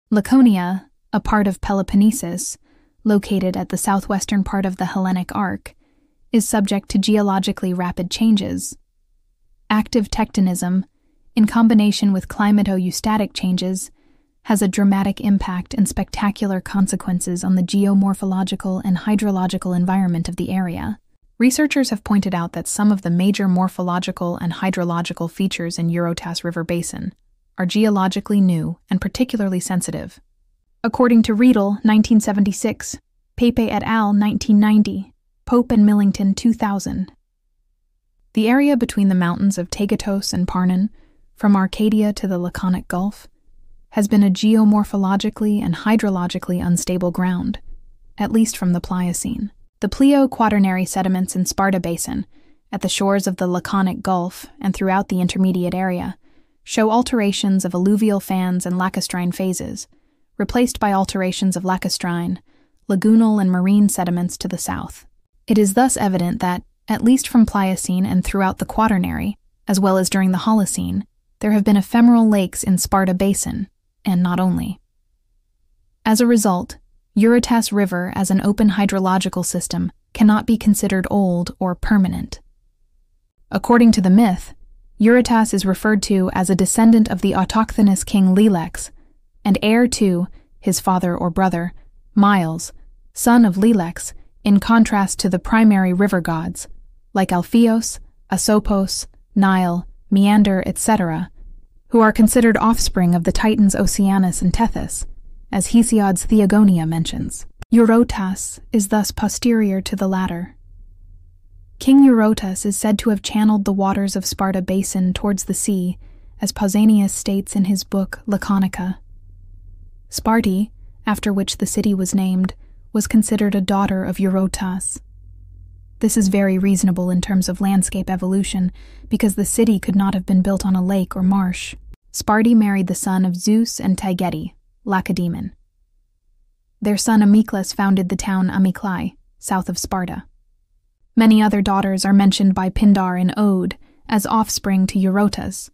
Laconia, a part of Peloponnesus, located at the southwestern part of the Hellenic Arc, is subject to geologically rapid changes. Active tectonism, in combination with climato-eustatic changes, has a dramatic impact and spectacular consequences on the geomorphological and hydrological environment of the area. Researchers have pointed out that some of the major morphological and hydrological features in Eurotas River Basin are geologically new and particularly sensitive. According to Riedel, 1976, Pepe et al., 1990, Pope and Millington, 2000. The area between the mountains of Tegetos and Parnon, from Arcadia to the Laconic Gulf, has been a geomorphologically and hydrologically unstable ground, at least from the Pliocene. The Plio-Quaternary sediments in Sparta Basin, at the shores of the Laconic Gulf and throughout the intermediate area, show alterations of alluvial fans and lacustrine phases, replaced by alterations of lacustrine, lagunal and marine sediments to the south. It is thus evident that, at least from Pliocene and throughout the Quaternary, as well as during the Holocene, there have been ephemeral lakes in Sparta Basin, and not only. As a result, Eurotas River as an open hydrological system cannot be considered old or permanent. According to the myth, Eurotas is referred to as a descendant of the autochthonous king Lelex, and heir to his father or brother, Miles, son of Lelex, in contrast to the primary river gods, like Alpheus, Asopos, Nile, Meander, etc., who are considered offspring of the Titans Oceanus and Tethys, as Hesiod's Theogonia mentions. Eurotas is thus posterior to the latter. King Eurotas is said to have channeled the waters of Sparta Basin towards the sea, as Pausanias states in his book Laconica. Sparti, after which the city was named, was considered a daughter of Eurotas. This is very reasonable in terms of landscape evolution, because the city could not have been built on a lake or marsh. Sparti married the son of Zeus and Taygete, Lacedaemon. Their son Amyclas founded the town Amyclae, south of Sparta. Many other daughters are mentioned by Pindar in Ode as offspring to Eurotas,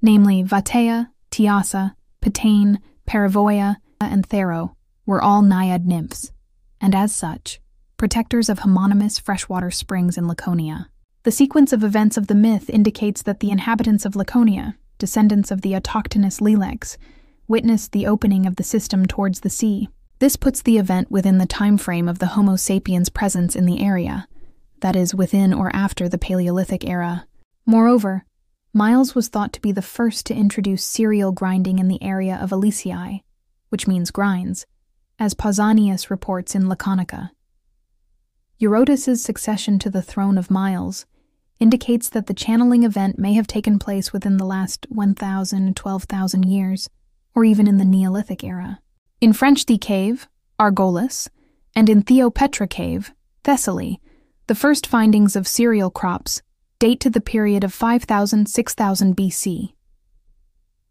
namely Vatea, Tiasa, Pitane, Perivoia, and Thero were all naiad nymphs, and as such, protectors of homonymous freshwater springs in Laconia. The sequence of events of the myth indicates that the inhabitants of Laconia, descendants of the autochthonous Lelex, witnessed the opening of the system towards the sea. This puts the event within the time frame of the Homo sapiens' presence in the area, that is, within or after the Paleolithic era. Moreover, Miles was thought to be the first to introduce cereal grinding in the area of Elysiae, which means grinds, as Pausanias reports in Laconica. Eurotas's succession to the throne of Miles indicates that the channeling event may have taken place within the last 1,000 to 12,000 years, or even in the Neolithic era. In French-the Cave, Argolis, and in Theopetra Cave, Thessaly, the first findings of cereal crops date to the period of 5,000–6,000 BC.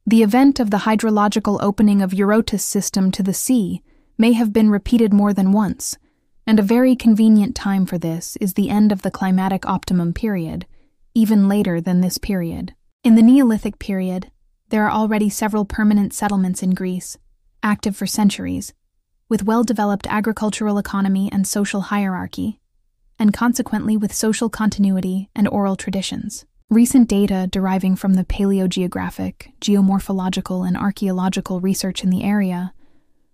The event of the hydrological opening of Eurotas' system to the sea may have been repeated more than once, and a very convenient time for this is the end of the climatic optimum period, even later than this period. In the Neolithic period, there are already several permanent settlements in Greece, active for centuries, with well-developed agricultural economy and social hierarchy, and consequently with social continuity and oral traditions. Recent data deriving from the paleogeographic, geomorphological, and archaeological research in the area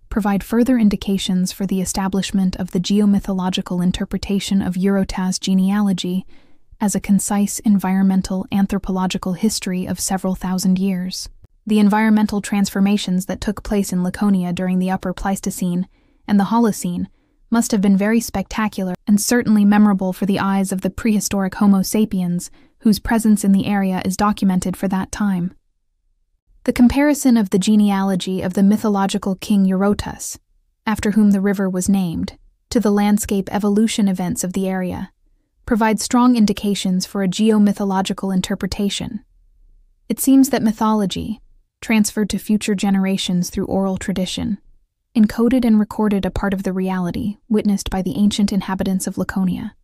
provide further indications for the establishment of the geomythological interpretation of Eurotas genealogy as a concise environmental anthropological history of several thousand years. The environmental transformations that took place in Laconia during the Upper Pleistocene and the Holocene must have been very spectacular and certainly memorable for the eyes of the prehistoric Homo sapiens, whose presence in the area is documented for that time. The comparison of the genealogy of the mythological king Eurotas, after whom the river was named, to the landscape evolution events of the area, provides strong indications for a geomythological interpretation. It seems that mythology, transferred to future generations through oral tradition, encoded and recorded a part of the reality witnessed by the ancient inhabitants of Laconia.